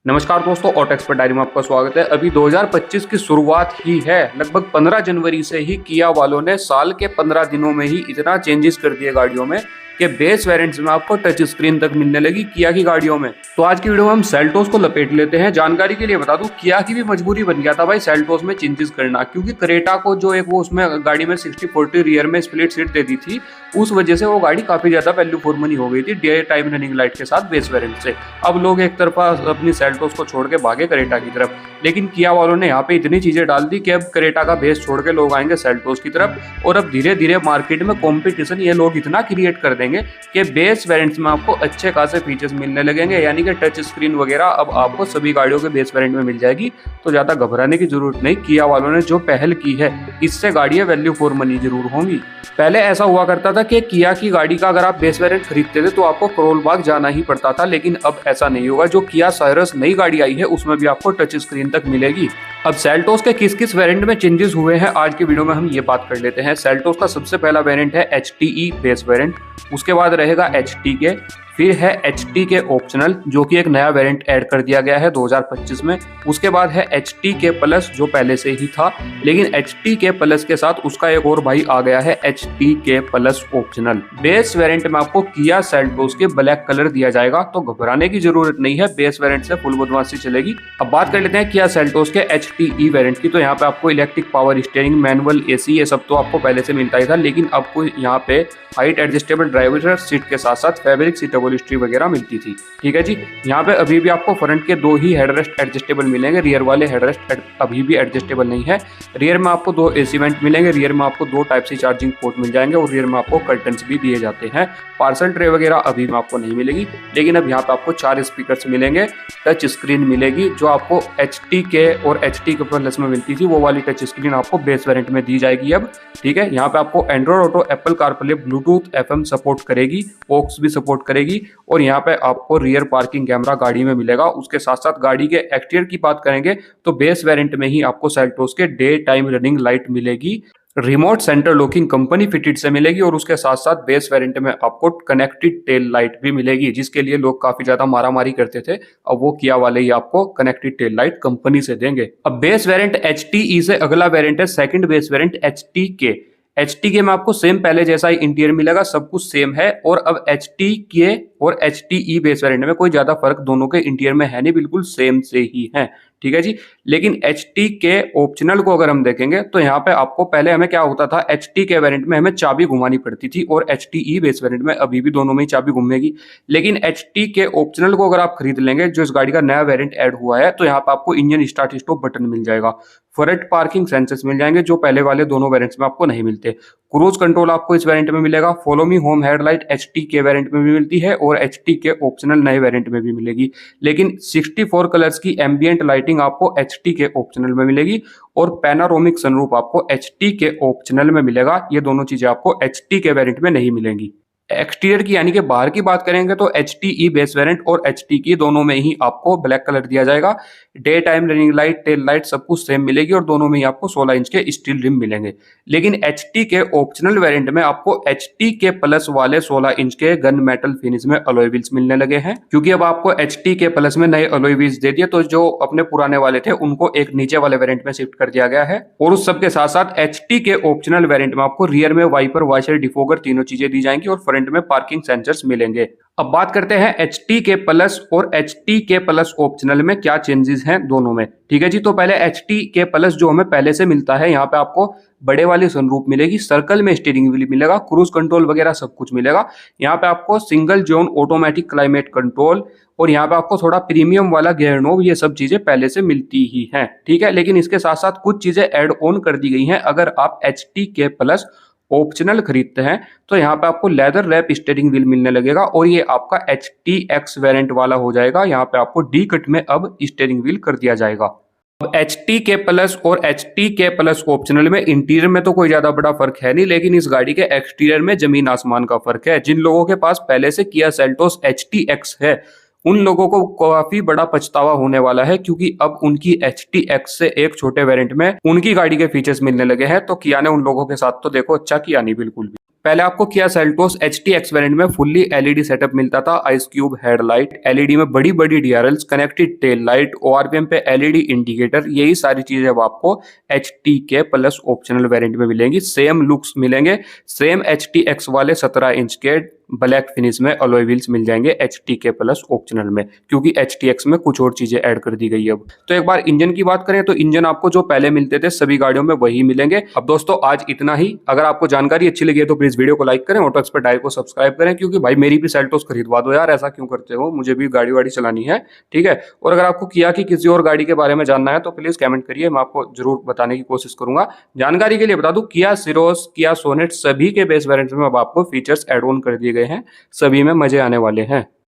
नमस्कार दोस्तों, auto expert diary में आपका स्वागत है। अभी 2025 की शुरुआत ही है। लगभग 15 जनवरी से ही किया वालों ने साल के 15 दिनों में ही इतना चेंजेस कर दिए गाड़ियों में कि बेस वेरिएंट्स में आपको टच स्क्रीन तक मिलने लगी किया की गाड़ियों में। तो आज की वीडियो में हम सेल्टोस को लपेट लेते हैं। जानकारी के लिए बता दूं, किया की भी मजबूरी बन गया था भाई सेल्टोस में चेंजेस करना, क्योंकि क्रेटा को जो एक वो उसमें गाड़ी में 60-40 रियर में स्प्लिट सीट दे दी थी, उस वजह से वो गाड़ी काफी ज्यादा वैल्यू फॉर मनी हो गई थी डे टाइम रनिंग लाइट के साथ बेस वेरिएंट से। अब लोग एक तरफा अपनी सेल्टोस को छोड़ के भागे क्रेटा की तरफ, लेकिन किया वालों ने यहाँ पे इतनी चीजें डाल दी कि अब क्रेटा का बेस छोड़ के लोग आएंगे सेल्टोस की तरफ। और अब धीरे धीरे मार्केट में कंपटीशन ये लोग इतना क्रिएट कर देंगे कि बेस वेरिएंट्स में आपको अच्छे खासे फीचर्स मिलने लगेंगे, यानी कि टच स्क्रीन वगैरह अब आपको सभी गाड़ियों के बेस वेरिएंट में मिल जाएगी। तो ज्यादा घबराने की जरूरत नहीं। किया वालों ने जो पहल की है, इससे गाड़ियां वैल्यू फॉर मनी जरूर होंगी। पहले ऐसा हुआ करता था कि किया की गाड़ी का अगर आप बेस वेरिएंट खरीदते थे तो आपको करोल बाग जाना ही पड़ता था, लेकिन अब ऐसा नहीं होगा। जो किया साइरस नई गाड़ी आई है उसमें भी आपको टच स्क्रीन तक मिलेगी। अब सेल्टोस के किस किस वेरिएंट में चेंजेस हुए हैं आज की वीडियो में हम ये बात कर लेते हैं। सेल्टोस का सबसे पहला वेरिएंट है HTE बेस वेरिएंट, उसके बाद रहेगा HTK, फिर है HTK ऑप्शनल जो कि एक नया वेरिएंट ऐड कर दिया गया है 2025 में। उसके बाद है HTK प्लस जो पहले से ही था, लेकिन HTK प्लस के साथ उसका एक और भाई आ गया है HTK plus optional. Base variant में आपको किया सेल्टोस के ब्लैक कलर दिया जाएगा, तो घबराने की जरूरत नहीं है, बेस वेरिएंट से फुल बदमाशी चलेगी। अब बात कर लेते हैं किया सेल्टोस के HTE वेरिएंट की। तो यहाँ पे आपको electric power steering, manual AC ये सब तो आपको पहले से मिलता ही था, लेकिन आपको यहाँ पे हाइट एडजस्टेबल ड्राइवर सीट के साथ साथ फैब्रिक सीटेबल हिस्ट्री वगैरह मिलती थी। ठीक है जी। यहाँ पे अभी भी आपको फ्रंट के 2 ही हेडरेस्ट एडजस्टेबल मिलेंगे, रियर वाले हेडरेस्ट अभी भी एडजस्टेबल नहीं है। रियर में आपको 2 AC वेंट मिलेंगे, रियर में आपको 2 टाइप सी चार्जिंग पोर्ट मिल जाएंगे और रियर में आपको कर्टन्स भी दिए जाते हैं। पार्सल ट्रे वगैरह अभी में आपको नहीं मिलेगी, लेकिन अब यहाँ पे आपको 4 स्पीकर्स मिलेंगे, टच स्क्रीन मिलेगी जो आपको HTK और HTK प्लस में मिलती थी, वो वाली टच स्क्रीन आपको बेस वेरिएंट में दी जाएगी अब। ठीक है। यहाँ पे आपको Android auto, Apple CarPlay, Bluetooth, FM support करेगी, ऑक्स भी सपोर्ट करेगी, और यहाँ पे आपको रियर पार्किंग कैमरा गाड़ी में मिलेगा। उसके साथ साथ गाड़ी के एक्सटीरियर की बात करेंगे तो बेस वेरिएंट में ही आपको सेल्टोस के डे टाइम रनिंग लाइट मिलेगी, remote centre locking company fitted से मिलेगी, और उसके साथ साथ बेस वेरिएंट में आपको कनेक्टेड टेल लाइट भी मिलेगी, जिसके लिए लोग काफी ज्यादा मारामारी करते थे। अब वो किया वाले ही आपको कनेक्टेड टेल लाइट कंपनी से देंगे। अब बेस वेरिएंट HTE से अगला वेरिएंट है second base variant HTK। HTK में आपको सेम पहले जैसा ही इंटीरियर मिलेगा, सब कुछ सेम है। और अब HTK और HTE बेस वेरिएंट में कोई ज्यादा फर्क दोनों के इंटीरियर में है नहीं, बिल्कुल सेम से ही है। ठीक है जी। लेकिन HTK ऑप्शनल को अगर हम देखेंगे तो यहाँ पे आपको पहले हमें क्या होता था, HTK वेरिएंट में हमें चाबी घुमानी पड़ती थी, और HTE बेस वेरिएंट में अभी भी दोनों में ही चाबी घूमेगी। लेकिन HTK ऑप्शनल को अगर आप खरीद लेंगे, जो इस गाड़ी का नया वेरिएंट ऐड हुआ है, तो यहाँ पे आपको इंजन स्टार्ट स्टॉप बटन मिल जाएगा, फ्रंट पार्किंग सेंसर्स मिल जाएंगे जो पहले वाले दोनों वेरिएंट्स में आपको नहीं मिलते, क्रूज कंट्रोल आपको इस वेरिएंट में मिलेगा, follow me home headlight HTK variant में भी मिलती है और HTK ऑप्शनल नए वेरिएंट में भी मिलेगी। लेकिन 64 कलर्स की एम्बिएंट लाइटिंग आपको HTK ऑप्शनल में मिलेगी, और पैनारोमिक सनरूफ आपको HTK ऑप्शनल में मिलेगा। ये दोनों चीजें आपको HTK वेरिएंट में नहीं मिलेंगी। एक्सटीरियर की यानी कि बाहर की बात करेंगे तो HTE बेस वेरिएंट और HTK दोनों में ही आपको ब्लैक कलर दिया जाएगा। Day time running light, tail light सब कुछ सेम मिलेगी, और दोनों में ही आपको 16 इंच के स्टील रिम मिलेंगे। लेकिन HTK ऑप्शनल वेरिएंट में आपको HTK प्लस वाले 16 इंच के गन मेटल फिनिश में अलॉय व्हील्स मिलने लगे हैं, क्योंकि अब आपको HTK प्लस में नए अलॉय व्हील्स दे दिए, तो जो अपने पुराने वाले थे उनको एक नीचे वाले वेरिएंट में शिफ्ट कर दिया गया है। और उस सब के साथ साथ HTK ऑप्शनल वेरिएंट में आपको रियर में वाइपर, वॉशर, डिफोगर तीनों चीजें दी जाएंगी, और फ्रंट में पार्किंग सेंसर्स मिलेंगे। अब बात करते हैं HTK प्लस और HTK प्लस ऑप्शनल में क्या चेंजेस हैं दोनों में। ठीक है जी। तो पहले HTK प्लस जो हमें पहले से मिलता है, यहाँ पे आपको बड़े वाली सनरूफ मिलेगी, सर्कल में स्टीयरिंग व्हील मिलेगा, क्रूज कंट्रोल वगैरह सब कुछ मिलेगा। यहाँ पे आपको single zone automatic climate control, और यहाँ पे आपको थोड़ा प्रीमियम वाला गियर नॉब, ये सब चीजें पहले से मिलती ही हैं। ठीक है। लेकिन इसके साथ साथ कुछ चीजें ऐड ऑन कर दी गई हैं। अगर आप HTK प्लस ऑप्शनल खरीदते हैं तो यहाँ पे आपको लेदर रैप स्टीयरिंग व्हील मिलने लगेगा, और ये आपका HTX वेरिएंट वाला हो जाएगा। यहाँ पे आपको डी कट में अब स्टीयरिंग व्हील कर दिया जाएगा। अब HTK प्लस और HTK प्लस ऑप्शनल में इंटीरियर में तो कोई ज्यादा बड़ा फर्क है नहीं, लेकिन इस गाड़ी के एक्सटीरियर में जमीन आसमान का फर्क है। जिन लोगों के पास पहले से किया सेल्टोस HTX है, उन लोगों को काफी बड़ा पछतावा होने वाला है, क्योंकि अब उनकी HTX से एक छोटे वेरिएंट में उनकी गाड़ी के फीचर्स मिलने लगे हैं। तो किया ने उन लोगों के साथ तो देखो अच्छा किया नहीं बिल्कुल भी। पहले आपको किया सेल्टोस HTX वेरिएंट में फुल्ली LED सेटअप मिलता था, आइस क्यूब हेडलाइट, LED में बड़ी बड़ी DRLs, connected tail light, ORVM पे LED इंडिकेटर, यही सारी चीजें अब आपको HTK प्लस ऑप्शनल वेरिएंट में मिलेंगी। सेम लुक्स मिलेंगे, सेम HTX वाले 17 इंच के ब्लैक फिनिश में अलॉय व्हील्स मिल जाएंगे HTK प्लस ऑप्शनल में, क्योंकि HTX में कुछ और चीजें ऐड कर दी गई है अब। तो एक बार इंजन की बात करें तो इंजन आपको जो पहले मिलते थे सभी गाड़ियों में वही मिलेंगे। अब दोस्तों आज इतना ही। अगर आपको जानकारी अच्छी लगी है तो प्लीज वीडियो को लाइक करें, ऑटो एक्सपर्ट डायरी को सब्सक्राइब करें, क्योंकि भाई मेरी भी सेल्टोस खरीदवा दो यार, ऐसा क्यों करते हो, मुझे भी गाड़ी वाड़ी चलानी है, ठीक है। और अगर आपको किया की किसी और गाड़ी के बारे में जानना है तो प्लीज कमेंट करिए, मैं आपको जरूर बताने की कोशिश करूंगा। जानकारी के लिए बता दूं, किया सिरोस, किया सोनेट सभी के बेस वेरिएंट्स में अब आपको फीचर्स एड ऑन कर दिए गए हैं, सभी में मजे आने वाले हैं।